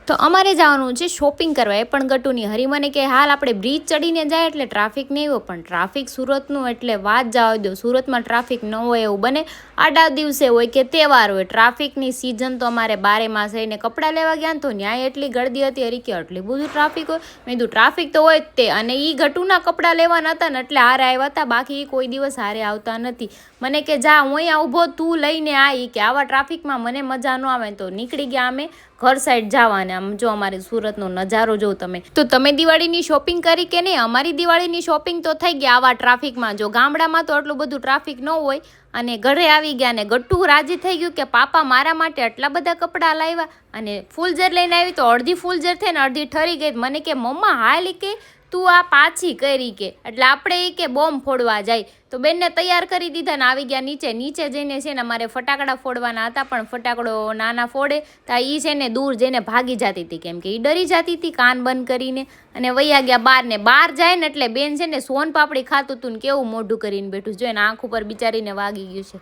તો અમારે જવાનું છે શોપિંગ કરવા, એ પણ ગટુની. હરી મને કે હાલ આપણે બ્રિજ ચડીને જાય એટલે ટ્રાફિક નહીં હોય, પણ ટ્રાફિક સુરતનું એટલે વાત જવા દો. સુરતમાં ટ્રાફિક ન હોય એવું બને? આડા દિવસે હોય કે તહેવાર હોય, ટ્રાફિકની સિઝન તો અમારે બારે માસ હોય. ને કપડાં લેવા ગયા તો ન્યાય એટલી ગળદી હતી. હરી કે આટલી બધું ટ્રાફિક હોય? મેં કીધું ટ્રાફિક તો હોય જ તે, અને એ ગટુના કપડાં લેવાના હતા ને એટલે હારે આવ્યા હતા, બાકી એ કોઈ દિવસ હારે આવતા નથી. મને કે જા હું અહીંયા ઊભો, તું લઈને આવી, કે આવા ટ્રાફિકમાં મને મજા ન આવે. તો નીકળી ગયા અમે ઘર સાઈડ જવાને. આમ જો અમારે સુરતનો નજારો જો તમે. તો તમે દિવાળીની શોપિંગ કરી કે નહીં? અમારી દિવાળીની શોપિંગ તો થઈ ગયા આવા ટ્રાફિકમાં. જો ગામડામાં તો આટલું બધું ટ્રાફિક ન હોય. અને ઘરે આવી ગયા ને ગટ્ટુ રાજી થઈ ગયું કે પાપા મારા માટે આટલા બધા કપડાં લાવ્યા. અને ફૂલઝર લઈને આવી તો અડધી ફૂલઝર થઈ ને અડધી ઠરી ગઈ. મને કે મમ્મા હાલ કે તું આ પાછી કરી કે, એટલે આપણે એ કે બોમ્બ ફોડવા જાય. તો બેનને તૈયાર કરી દીધા ને આવી ગયા નીચે. નીચે જઈને છે ને અમારે ફટાકડા ફોડવાના હતા, પણ ફટાકડો નાના ફોડે તો એ છે ને દૂર જઈને ભાગી જતી હતી, કેમ કે એ ડરી જતી હતી કાન બંધ કરીને. અને વૈયા ગયા બહાર. ને બહાર જાય ને એટલે બેન છે ને સોન પાપડી ખાતું હતું ને કેવું મોઢું કરીને બેઠું. જોઈને આંખ ઉપર બિચારીને વાગી ગયું છે.